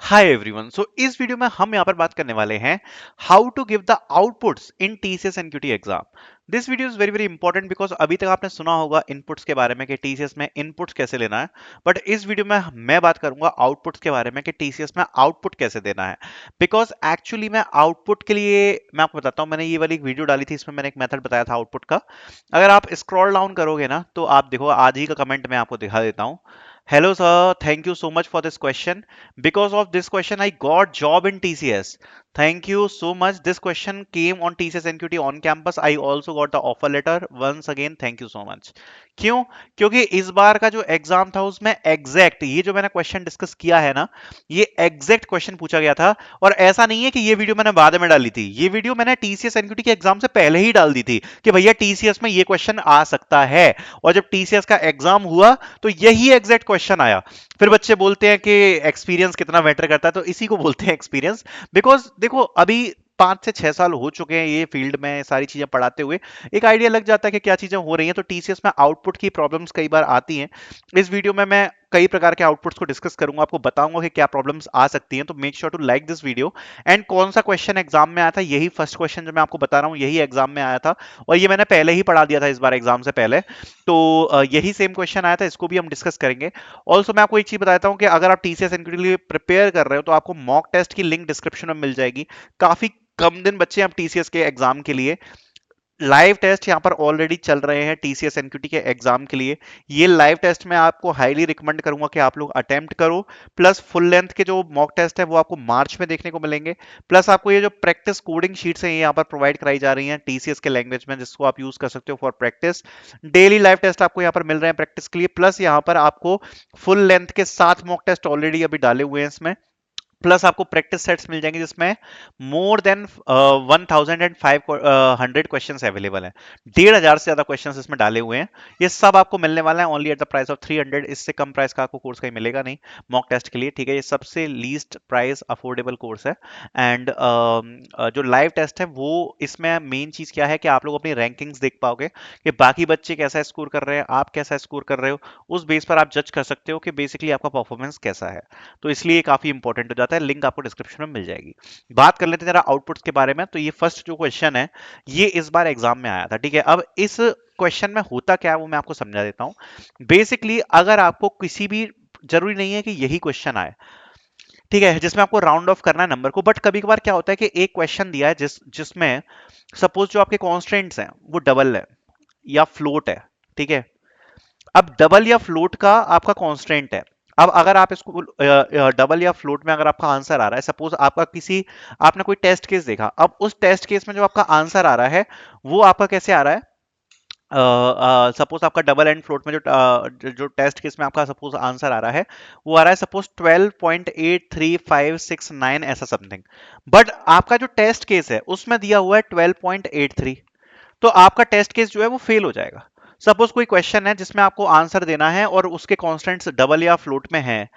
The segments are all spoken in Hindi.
Hi everyone. सो इस वीडियो में हम यहाँ पर बात करने वाले हैं how to give the outputs in TCS NQT exam. This video is very very important because अभी तक आपने सुना होगा इनपुट्स के बारे में कि टीसीएस में इनपुट्स कैसे लेना है, बट इस वीडियो में मैं बात करूंगा आउटपुट्स के बारे में कि टीसीएस में आउटपुट कैसे देना है। बिकॉज एक्चुअली मैं आउटपुट के लिए मैं आपको बताता हूँ, मैंने ये वाली एक वीडियो डाली थी, इसमें मैंने एक मेथड बताया था आउटपुट का। अगर आप स्क्रॉल डाउन करोगे ना तो आप देखो आज ही का कमेंट मैं आपको दिखा देता हूँ। Hello sir, thank you so much for this question. Because of this question, I got job in TCS. Thank you so much. This question came on TCS NQT on campus. I also got the offer letter. Once again, thank you so much. क्यों? क्योंकि इस बार का जो एग्जाम था उसमें एग्जैक्ट ये जो मैंने क्वेश्चन डिस्कस किया है ना, ये एग्जैक्ट क्वेश्चन पूछा गया था। और ऐसा नहीं है कि ये वीडियो मैंने बाद में डाली थी, ये वीडियो मैंने टीसीएस एनक्यूटी के एग्जाम से पहले ही डाल दी थी कि भैया टीसीएस में ये क्वेश्चन आ सकता है। और जब टीसीएस का एग्जाम हुआ तो यही एग्जैक्ट क्वेश्चन आया। फिर बच्चे बोलते हैं कि एक्सपीरियंस कितना मैटर करता है, तो इसी को बोलते हैं एक्सपीरियंस। बिकॉज देखो अभी 5 से 6 साल हो चुके हैं ये फील्ड में सारी चीजें पढ़ाते हुए, एक आइडिया लग जाता है कि क्या चीजें हो रही हैं। तो टीसीएस में आउटपुट की प्रॉब्लम्स कई बार आती हैं। इस वीडियो में मैं कई प्रकार के आउटपुट्स को डिस्कस करूंगा, आपको बताऊंगा कि क्या प्रॉब्लम्स आ सकती हैं। तो make sure to like this video. And कौन सा क्वेश्चन एग्जाम में आया था, यही फर्स्ट क्वेश्चन जो मैं आपको बता रहा हूँ यही एग्जाम में आया था। और ये मैंने पहले ही पढ़ा दिया था इस बार एग्जाम से पहले। तो यही सेम क्वेश्चन आया था, इसको भी हम डिस्कस करेंगे। ऑल्सो मैं आपको एक चीज बताता हूँ कि अगर आप टीसीएस एनक्यूटी के लिए प्रिपेयर कर रहे हो तो आपको मॉक टेस्ट की लिंक डिस्क्रिप्शन में मिल जाएगी। काफी कम दिन बच्चे हैं अब टीसीएस के एग्जाम के लिए। लाइव टेस्ट यहाँ पर ऑलरेडी चल रहे हैं टीसीएस एनक्यूटी के एग्जाम के लिए। ये लाइव टेस्ट मैं आपको हाईली रिकमेंड करूंगा कि आप लोग अटेम्प्ट करो। प्लस फुल लेंथ के जो मॉक टेस्ट है वो आपको मार्च में देखने को मिलेंगे। प्लस आपको ये जो प्रैक्टिस कोडिंग शीट्स हैं ये यहाँ पर प्रोवाइड कराई जा रही हैं टीसीएस के लैंग्वेज में, जिसको आप यूज कर सकते हो for practice. Daily live test आपको यहाँ पर मिल रहे हैं प्रैक्टिस के लिए। प्लस यहाँ पर आपको फुल लेंथ के 7 मॉक टेस्ट ऑलरेडी अभी डाले हुए हैं इसमें। प्लस आपको प्रैक्टिस सेट्स मिल जाएंगे जिसमें मोर देन 1500 क्वेश्चन अवेलेबल हैं। 1,500 से ज्यादा क्वेश्चन इसमें डाले हुए हैं। ये सब आपको मिलने वाला है only at the price of 300। इससे कम प्राइस का आपको कोर्स कहीं मिलेगा नहीं मॉक टेस्ट के लिए, ठीक है। ये सबसे लीस्ट प्राइस अफोर्डेबल कोर्स है। एंड जो लाइव टेस्ट है वो इसमें मेन चीज क्या है कि आप लोग अपनी रैंकिंग्स देख पाओगे कि बाकी बच्चे कैसा स्कोर कर रहे हैं, आप कैसा स्कोर कर रहे हो। उस बेस पर आप जज कर सकते हो कि बेसिकली आपका परफॉर्मेंस कैसा है। तो इसलिए काफी इंपॉर्टेंट हो जाता है। लिंक आपको डिस्क्रिप्शन में मिल जाएगी। बात कर लेते हैं जरा आउटपुट्स के बारे में। तो ये फर्स्ट जो क्वेश्चन है ये इस बार एग्जाम में आया था, ठीक है। अब इस क्वेश्चन में होता क्या है वो मैं आपको समझा देता हूं। बेसिकली अगर आपको किसी भी, जरूरी नहीं है कि यही क्वेश्चन आए, ठीक है, जिसमें आपको राउंड ऑफ करना है नंबर को, बट कभी कभार क्या होता है कि एक क्वेश्चन दिया है जिसमें सपोज जो आपके कॉन्स्टेंट्स हैं वो डबल है या फ्लोट है, ठीक है। अब डबल या फ्लोट का आपका कांस्टेंट है। अब अगर आप इसको डबल या फ्लोट में अगर आपका आंसर आ रहा है, सपोज आपका किसी, आपने कोई टेस्ट केस देखा, अब उस टेस्ट केस में जो आपका आंसर आ रहा है वो आपका कैसे आ रहा है। सपोज आपका डबल एंड फ्लोट में जो टेस्ट केस में आपका सपोज आंसर आ रहा है वो आ रहा है सपोज 12.83569 ऐसा समथिंग। बट आपका जो टेस्ट केस है उसमें दिया हुआ है 12.83। तो आपका टेस्ट केस जो है वो फेल हो जाएगा। सपोज कोई क्वेश्चन है जिसमें आपको आंसर देना है और उसके कॉन्स्टेंट्स डबल या फ्लोट में है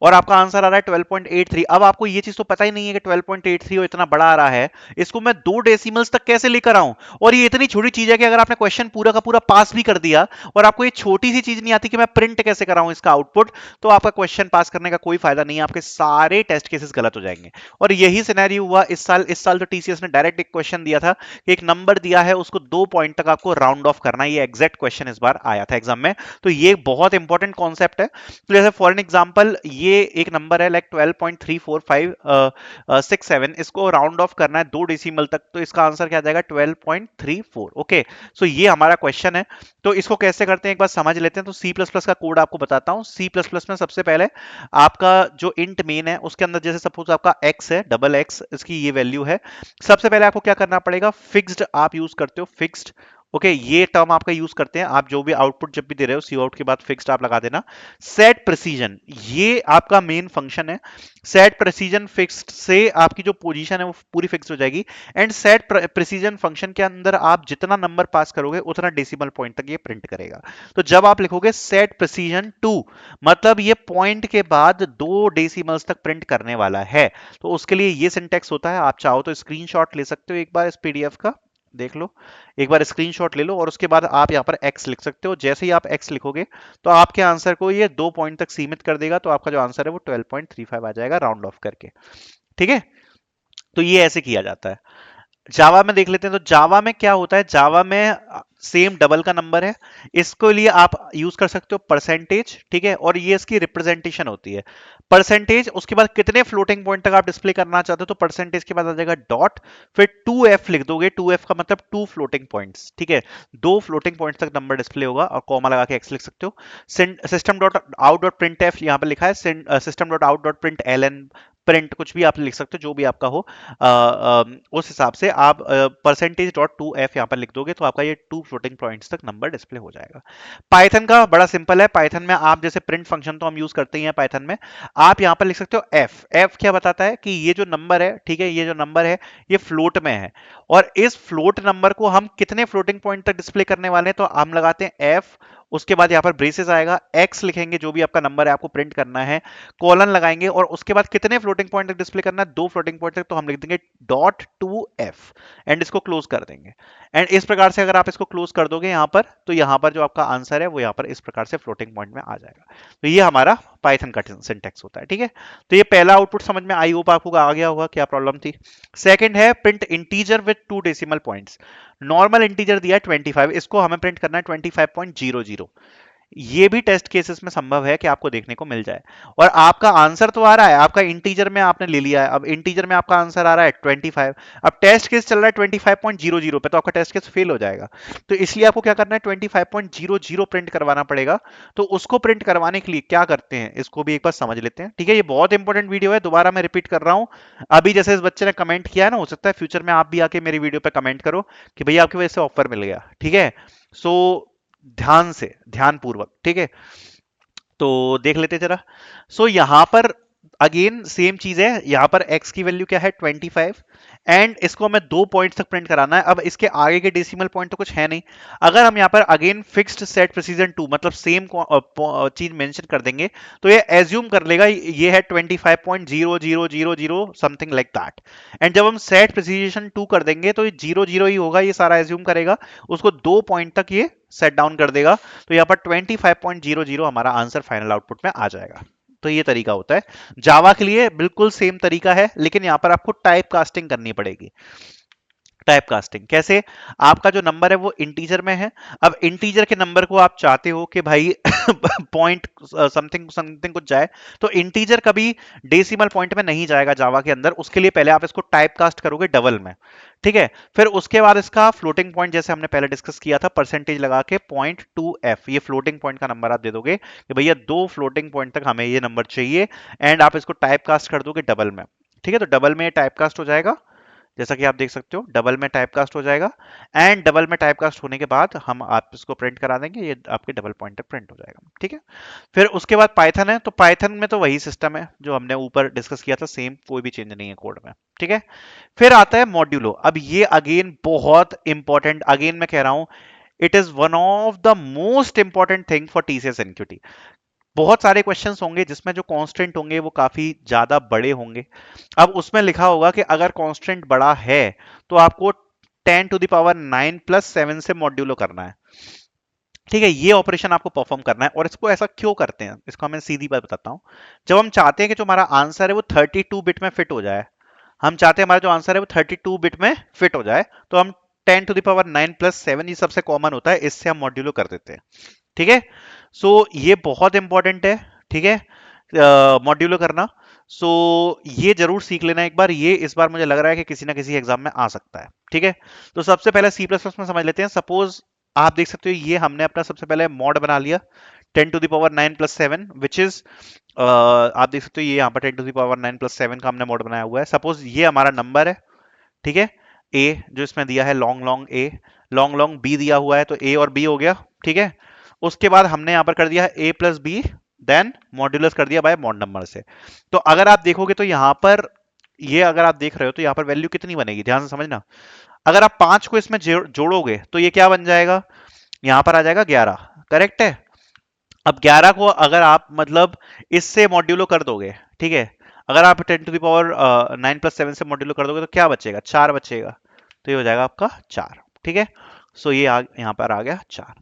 और आपका आंसर आ रहा है 12.83। अब आपको ये चीज तो पता ही नहीं है कि 12.83 और इतना बड़ा आ रहा है, इसको मैं 2 डेसिमल्स तक कैसे लेकर आऊं। और ये इतनी छोटी चीज है कि अगर आपने क्वेश्चन पूरा का पूरा पास भी कर दिया और आपको ये छोटी सी चीज नहीं आती कि मैं प्रिंट कैसे कराऊं इसका आउटपुट, तो आपका क्वेश्चन पास करने का कोई फायदा नहीं है, आपके सारे टेस्ट केसेस गलत हो जाएंगे। और यही सिनेरियो हुआ इस साल। इस साल तो टीसीएस ने डायरेक्ट एक क्वेश्चन दिया था कि एक नंबर दिया है उसको 2 पॉइंट तक आपको राउंड ऑफ करना है। ये एग्जैक्ट क्वेश्चन इस बार आया था एग्जाम में। तो ये बहुत इंपॉर्टेंट कॉन्सेप्ट है। तो जैसे फॉर एन एग्जाम्पल ये एक नंबर है लाइक 12.34567, इसको राउंड ऑफ करना है 2 डेसिमल तक, तो इसका आंसर क्या आ जाएगा 12.34। ओके, सो ये हमारा क्वेश्चन है। तो इसको कैसे करते हैं एक बार समझ लेते हैं। तो सी प्लस प्लस का कोड आपको बताता हूं। सी प्लस प्लस में सबसे पहले आपका जो इंट मेन है उसके अंदर जैसे सपोज आपका एक्स है, डबल एक्स, इसकी ये वैल्यू है। सबसे पहले आपको क्या करना पड़ेगा, फिक्स्ड आप यूज करते हो, फिक्स्ड। ओके, ये टर्म आपका यूज करते हैं आप जो भी आउटपुट जब भी दे रहे हो, सी आउट के बाद फिक्स्ड आप लगा देना। सेट प्रिसीजन ये आपका मेन फंक्शन है। सेट प्रिसीजन फिक्स्ड से आपकी जो पोजीशन है वो पूरी फिक्स हो जाएगी। एंड सेट प्रिसीजन फंक्शन के अंदर आप जितना नंबर पास करोगे उतना डेसिमल पॉइंट तक ये प्रिंट करेगा। तो जब आप लिखोगे सेट प्रिसीजन 2, मतलब ये पॉइंट के बाद 2 डेसिमल्स तक प्रिंट करने वाला है। तो उसके लिए ये सिंटेक्स होता है। आप चाहो तो स्क्रीनशॉट ले सकते हो एक बार इस पीडीएफ का, देख लो, एक बार स्क्रीनशॉट ले लो और उसके बाद आप यहाँ पर x लिख सकते हो। जैसे ही आप x लिखोगे तो आपके आंसर को ये 2 पॉइंट तक सीमित कर देगा, तो आपका जो आंसर है वो 12.35 आ जाएगा राउंड ऑफ करके। ठीक है, तो ये ऐसे किया जाता है। जावा में देख लेते हैं, तो जावा में क्या होता है, जावा में सेम डबल का नंबर है, इसको लिए आप यूज कर सकते हो परसेंटेज, ठीक है, और ये इसकी रिप्रेजेंटेशन होती है परसेंटेज। उसके बाद कितने फ्लोटिंग पॉइंट तक आप डिस्प्ले करना चाहते हो, तो परसेंटेज के बाद आ जाएगा डॉट, फिर 2f लिख दोगे, 2f का मतलब 2 फ्लोटिंग पॉइंट्स, ठीक है, 2 फ्लोटिंग पॉइंट्स तक नंबर डिस्प्ले होगा, और कॉमा लगा के x लिख सकते हो। System dot out dot print F यहाँ पर लिखा है, system dot out dot print L N, print कुछ भी आप लिख सकते हो, जो भी आपका हो, उस हिसाब से आप परसेंटेज डॉट टू एफ यहाँ पर लिख दोगे, तो आपका ये 2 फ्लोटिंग पॉइंट्स तक नंबर डिस्प्ले हो जाएगा। पाइथन का बड़ा सिंपल है, पाइथन में आप जैसे प्रिंट फंक्शन तो हम यूज करते ही हैं पाइथन में, आप यहाँ पर लिख सकते हो एफ। एफ क्या बताता है कि ये जो नंबर है, ठीक है, ये जो नंबर है ये फ्लोट में है, और इस फ्लोट नंबर को हम कितने फ्लोटिंग पॉइंट तक डिस्प्ले करने वाले हैं, तो हम लगाते हैं एफ, उसके बाद यहाँ पर ब्रेसेस आएगा, एक्स लिखेंगे जो भी आपका नंबर है आपको प्रिंट करना है, कॉलन लगाएंगे, और उसके बाद कितने फ्लोटिंग पॉइंट तक डिस्प्ले करना है, 2 फ्लोटिंग पॉइंट तक, तो हम लिख देंगे डॉट टू एफ, एंड इसको क्लोज कर देंगे। एंड इस प्रकार से अगर आप इसको क्लोज कर दोगे यहाँ पर, तो यहाँ पर जो आपका आंसर है वो यहाँ पर इस प्रकार से फ्लोटिंग पॉइंट में आ जाएगा। तो ये हमारा पाइथन का सिंटेक्स होता है। ठीक है, तो ये पहला आउटपुट समझ में, आई होप आपको आ गया होगा क्या प्रॉब्लम थी। सेकंड है print integer with 2 decimal points. Normal integer दिया है 25, इसको हमें प्रिंट करना है 25.00। ये भी टेस्ट केसेस में संभव है कि आपको देखने को मिल जाए, और आपका आंसर तो आ रहा है, आपका इंटीजर में आपने ले लिया है, अब इंटीजर में आपका आंसर आ रहा है 25, अब टेस्ट केस चल रहा है 25.00 पे, तो आपका टेस्ट केस फेल हो जाएगा। तो इसलिए आपको क्या करना है, 25.00 प्रिंट करवाना पड़ेगा। तो उसको प्रिंट करवाने के लिए क्या करते हैं, इसको भी एक बार समझ लेते हैं। ठीक है, ये बहुत इंपॉर्टेंट वीडियो है, दोबारा मैं रिपीट कर रहा हूं। अभी जैसे इस बच्चे ने कमेंट किया है ना, हो सकता है फ्यूचर में आप भी आके मेरी वीडियो पे कमेंट करो कि भैया आपकी वजह से ऑफर मिल गया। ठीक है, सो ध्यान से, ध्यान पूर्वक, ठीक है, तो देख लेते जरा। सो यहां पर अगेन सेम चीज है, यहां पर x की वैल्यू क्या है 25, एंड इसको हमें 2 पॉइंट तक प्रिंट कराना है। अब इसके आगे के डेसिमल पॉइंट तो कुछ है नहीं, अगर हम यहां पर अगेन फिक्स्ड सेट प्रिसीजन 2 मतलब सेम चीज मेंशन कर देंगे, तो ये एज्यूम कर लेगा ये है 25.0000 समथिंग लाइक दैट, एंड जब हम सेट प्रिसीजन 2 कर देंगे तो ये 00 ही होगा, ये सारा एज्यूम करेगा, उसको 2 पॉइंट तक ये सेट डाउन कर देगा, तो यहाँ पर 25.00 हमारा आंसर फाइनल आउटपुट में आ जाएगा। तो ये तरीका होता है। जावा के लिए बिल्कुल सेम तरीका है, लेकिन यहां पर आपको टाइप कास्टिंग करनी पड़ेगी। टाइप कास्टिंग कैसे, आपका जो नंबर है वो इंटीजर में है, अब इंटीजर के नंबर को आप चाहते हो कि भाई पॉइंट समथिंग समथिंग कुछ जाए, तो इंटीजर कभी डेसिमल पॉइंट में नहीं जाएगा जावा के अंदर, उसके लिए पहले आप इसको टाइप कास्ट करोगे डबल में। ठीक है, फिर उसके बाद इसका फ्लोटिंग पॉइंट जैसे हमने पहले डिस्कस किया था, परसेंटेज लगा के 0.2f, ये फ्लोटिंग पॉइंट का नंबर आप दे दोगे कि भैया 2 फ्लोटिंग पॉइंट तक हमें ये नंबर चाहिए, एंड आप इसको टाइप कास्ट कर दोगे डबल में। ठीक है, तो डबल में टाइप कास्ट हो जाएगा, जैसा कि आप देख सकते हो डबल में टाइपकास्ट हो जाएगा, एंड डबल में टाइपकास्ट होने के बाद हम आप इसको प्रिंट करा देंगे, ये आपके डबल पॉइंट तक प्रिंट हो जाएगा। ठीक है, फिर उसके बाद पाइथन है, तो पाइथन में तो वही सिस्टम है जो हमने ऊपर डिस्कस किया था, सेम, कोई भी चेंज नहीं है कोड में। ठीक है, फिर आता है मॉड्यूलो। अब ये अगेन बहुत इंपॉर्टेंट, अगेन मैं कह रहा हूं, it is one of the most important thing for TCS NQT. बहुत सारे क्वेश्चंस होंगे जिसमें जो कांस्टेंट होंगे वो काफी ज्यादा बड़े होंगे। अब उसमें लिखा होगा कि अगर कांस्टेंट बड़ा है तो आपको 10⁹ प्लस 7 से मॉड्यूलो करना है। ठीक है, ये ऑपरेशन आपको परफॉर्म करना है, और इसको ऐसा क्यों करते हैं, इसको मैं सीधी बात बताता हूं। जब हम चाहते हैं कि जो हमारा आंसर है वो 32 बिट में फिट हो जाए, हम चाहते हैं हमारा जो आंसर है वो 32 बिट में फिट हो जाए, तो हम 10⁹ प्लस 7, ये सबसे कॉमन होता है, इससे हम मॉड्यूलो कर देते हैं। ठीक है, सो ये बहुत इंपॉर्टेंट है। ठीक है, मॉड्यूलो करना, सो ये जरूर सीख लेना एक बार, ये इस बार मुझे लग रहा है कि किसी ना किसी एग्जाम में आ सकता है। ठीक है, तो सबसे पहले सी प्लस प्लस में समझ लेते हैं। सपोज आप देख सकते हो ये हमने अपना सबसे पहले मॉड बना लिया 10⁹ प्लस 7, विच इज आप देख सकते हो ये यहाँ पर 10⁹ प्लस 7 का हमने मॉड बनाया हुआ है। सपोज ये हमारा नंबर है, ठीक है, ए जो इसमें दिया है लॉन्ग लॉन्ग ए, लॉन्ग लॉन्ग बी दिया हुआ है, तो ए और बी हो गया। ठीक है, उसके बाद हमने यहां पर कर दिया है a plus B, then modulus कर दिया बाय मॉड नंबर से। तो अगर आप देखोगे तो यहां पर ये अगर आप देख रहे हो तो यहां पर वैल्यू कितनी बनेगी, ध्यान से समझना। अगर आप 5 को इसमें जोड़ोगे तो ये क्या बन जाएगा, यहां पर आ जाएगा 11, करेक्ट है। अब 11 को अगर आप मतलब इससे मॉड्यूलो कर दोगे, ठीक है, अगर आप 10⁹ 9 प्लस 7 से मॉड्यूलो कर दोगे तो क्या बचेगा, 4 बचेगा, तो ये हो जाएगा आपका 4। ठीक है। सो ये यहाँ पर आ गया 4।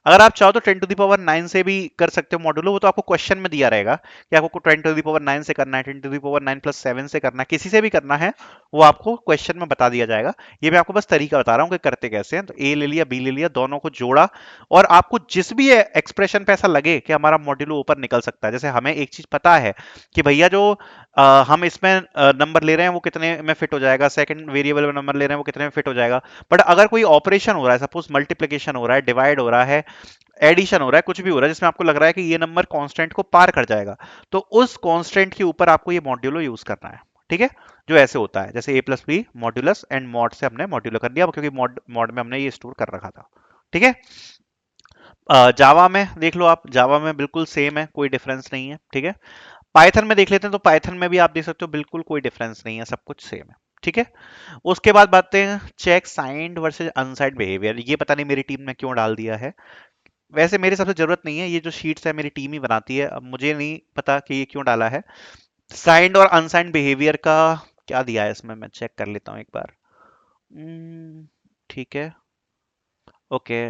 अगर आप चाहो तो 10⁹ से भी कर सकते हो मॉड्यूलो, वो तो आपको क्वेश्चन में दिया रहेगा कि आपको 10⁹ से करना है, 10⁻9+7 से करना है, किसी से भी करना है, वो आपको क्वेश्चन में बता दिया जाएगा। ये मैं आपको बस तरीका बता रहा हूँ कि करते कैसे हैं। तो ए ले लिया, बी ले लिया, दोनों को जोड़ा, और आपको जिस भी एक्सप्रेशन पे ऐसा लगे कि हमारा मॉड्यूलो ऊपर निकल सकता है, जैसे हमें एक चीज पता है कि भैया जो हम इसमें नंबर ले रहे हैं वो कितने में फिट हो जाएगा, सेकंड वेरिएबल में नंबर ले रहे हैं वो कितने में फिट हो जाएगा। बट अगर कोई ऑपरेशन हो रहा है, सपोज मल्टीप्लिकेशन हो रहा है, डिवाइड हो रहा है, एडिशन हो रहा है, कुछ भी हो रहा है जिसमें आपको लग रहा है कि ये नंबर कांस्टेंट को पार कर जाएगा, तो उस कांस्टेंट के ऊपर आपको ये मॉड्यूलो यूज करना है। ठीक है, जो ऐसे होता है जैसे a+b मॉड्यूलस एंड मॉड से हमने मॉड्यूलो कर दिया, क्योंकि मॉड मॉड में हमने ये स्टोर कर रखा था। ठीक है। जावा में देख लो आप, जावा में बिल्कुल सेम है, कोई डिफरेंस नहीं है। ठीक है। पाइथन में देख लेते हैं, तो पाइथन में भी आप देख सकते हो बिल्कुल कोई डिफरेंस नहीं है, सब कुछ सेम है। ठीक है। उसके बाद बात हैं check signed versus unsigned behaviour. ये पता नहीं मेरी टीम ने क्यों डाल दिया है, वैसे मेरे सबसे जरूरत नहीं है, ये जो शीट्स है मेरी टीम ही बनाती है, अब मुझे नहीं पता कि ये क्यों डाला है। साइंड और अनसाइंड बिहेवियर का क्या दिया है इसमें, मैं चेक कर लेता हूँ एक बार। ठीक है। ओके।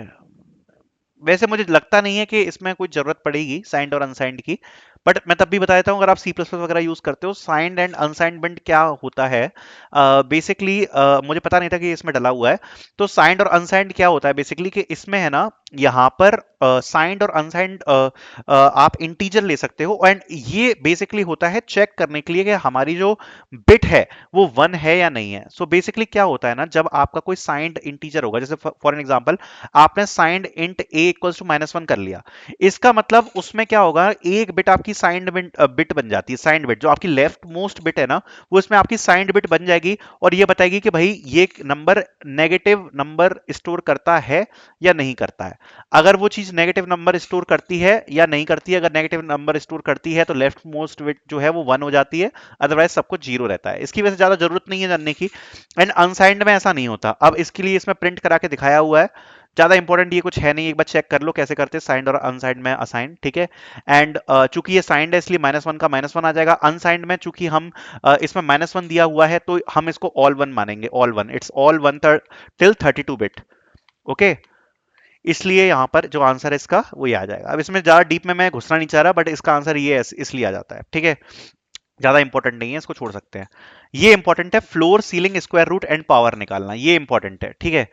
वैसे मुझे लगता नहीं है कि इसमें कोई जरूरत पड़ेगी साइंड और अनसाइंड की, बट मैं तब भी बता देता हूँ, अगर आप सी प्लस प्लस वगैरह यूज करते हो, साइंड एंड अनसाइनमेंट क्या होता है। बेसिकली मुझे पता नहीं था कि इसमें डला हुआ है। तो साइंड और अनसाइंड क्या होता है बेसिकली, कि इसमें है ना, यहाँ पर साइंड और अनसाइंड आप इंटीजर ले सकते हो, एंड ये बेसिकली होता है चेक करने के लिए कि हमारी जो बिट है वो 1 है या नहीं है। सो बेसिकली क्या होता है ना, जब आपका कोई साइंड इंटीजर होगा, जैसे फॉर एन एग्जांपल आपने signed int a equals to -1 कर लिया, इसका मतलब उसमें क्या होगा, एक बिट आपकी साइंड बिट बन जाती है। साइंड बिट जो आपकी लेफ्ट मोस्ट बिट है ना, वो इसमें आपकी साइंड बिट बन जाएगी, और ये बताएगी कि भाई ये नंबर नेगेटिव नंबर स्टोर करता है या नहीं करता है। अगर वो चीज नेगेटिव नंबर स्टोर करती है या नहीं करती है, अगर नेगेटिव नंबर स्टोर करती है तो लेफ्ट मोस्ट बिट जो है वो 1 हो जाती है, अदरवाइज सब कुछ 0 रहता है। इसकी वजह से ज्यादा जरूरत नहीं है जानने की। एंड अनसाइंड में ऐसा नहीं होता। अब इसके लिए इसमें प्रिंट करा के दिखाया हुआ है, ज्यादा इंपॉर्टेंट ये कुछ है नहीं, एक बार चेक कर लो कैसे करते हैं साइंड और अनसाइंड में असाइन। ठीक है। एंड चूंकि ये साइंड है इसलिए -1 का -1 आ जाएगा। अनसाइंड में चूंकि हम इसमें -1 दिया हुआ है तो हम इसको ऑल वन मानेंगे, all one, it's all one till 32 bit. Okay. इसलिए यहां पर जो आंसर है इसका वो ये आ जाएगा। अब इसमें ज्यादा डीप में मैं घुसना नहीं चाह रहा, बट इसका आंसर ये इसलिए आ जाता है। ठीक है, ज्यादा इंपॉर्टेंट नहीं है, इसको छोड़ सकते हैं। ये इंपॉर्टेंट है, floor ceiling square root and power निकालना, ये इंपॉर्टेंट है। ठीक है।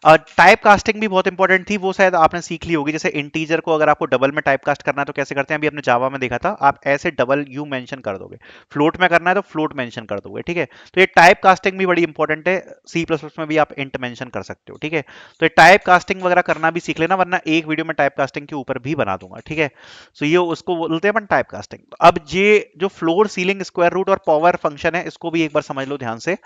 टाइप कास्टिंग भी बहुत इंपॉर्टेंट थी, वो शायद आपने सीख ली होगी। जैसे इंटीजर को अगर आपको डबल में टाइप कास्ट करना है तो कैसे करते हैं, अभी आपने जावा में देखा था, आप ऐसे डबल यू मेंशन कर दोगे, फ्लोट में करना है तो फ्लोट मेंशन कर दोगे। ठीक है। तो ये टाइप कास्टिंग भी बड़ी इंपॉर्टेंट है, सी प्लस प्लस में भी आप इंट मेंशन कर सकते हो। ठीक है। तो ये टाइप कास्टिंग वगैरह करना भी सीख लेना, वरना एक वीडियो में टाइप कास्टिंग के ऊपर भी बना दूंगा। ठीक है। सो ये उसको बोलते हैं अपन टाइप कास्टिंग। अब ये जो फ्लोर सीलिंग स्क्वायर रूट और पावर फंक्शन है, इसको भी एक बार समझ लो ध्यान से।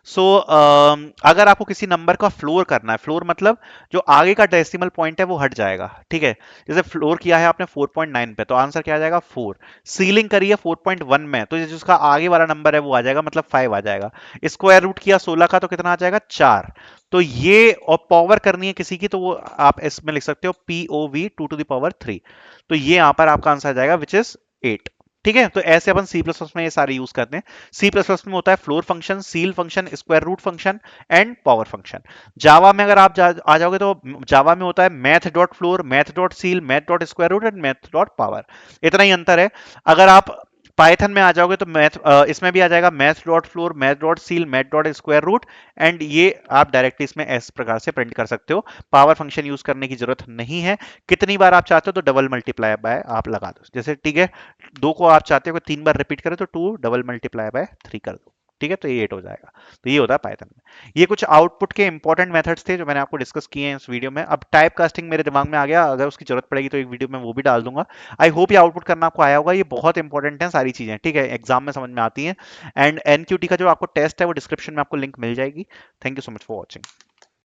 सो अगर आपको किसी नंबर का फ्लोर करना है, फ्लोर मतलब जो आगे का डेसिमल पॉइंट है वो हट जाएगा। ठीक है। जैसे फ्लोर किया है आपने 4.9 पे, तो आंसर क्या आ जाएगा 4। सीलिंग करी है 4.1 में, तो जिसका आगे वाला नंबर है वो आ जाएगा, मतलब 5 आ जाएगा। स्क्वायर रूट किया 16 का, तो कितना आ जाएगा 4। तो ये, और पावर करनी है किसी की, तो वो आप इसमें लिख सकते हो POV 2⁻3। तो ये यहां पर आपका आंसर आ जाएगा विच इज 8। ठीक है। तो ऐसे अपन सी प्लस प्लस में ये सारे यूज करते हैं। सी प्लस प्लस में होता है floor function, ceil function, square root function and power function. Java में अगर आप आ जाओगे तो जावा में होता है math dot floor, math dot ceil, math dot square root and math dot power. इतना ही अंतर है। अगर आप पाइथन में आ जाओगे तो मैथ इसमें भी आ जाएगा math dot floor, math dot ceil, math dot square root, and ये आप डायरेक्टली इसमें इस प्रकार से प्रिंट कर सकते हो। पावर फंक्शन यूज करने की जरूरत नहीं है। कितनी बार आप चाहते हो तो डबल मल्टीप्लाई बाय आप लगा दो, जैसे ठीक है 2 को आप चाहते हो कि 3 बार रिपीट करें तो 2 डबल मल्टीप्लाई बाय 3 कर दो। ठीक है। तो ये 8 हो जाएगा। तो ये होता है पाइथन में। ये कुछ आउटपुट के इंपॉर्टेंट मेथड्स थे जो मैंने आपको डिस्कस किए हैं इस वीडियो में। अब टाइप कास्टिंग मेरे दिमाग में आ गया, अगर उसकी जरूरत पड़ेगी तो एक वीडियो में वो भी डाल दूंगा। आई होप ये आउटपुट करना आपको आया होगा। ये बहुत इंपॉर्टेंट है सारी चीजें, ठीक है, एग्जाम में समझ में आती हैं। एंड एनक्यूटी का जो आपको टेस्ट है वो डिस्क्रिप्शन में आपको लिंक मिल जाएगी। Thank you so much for watching.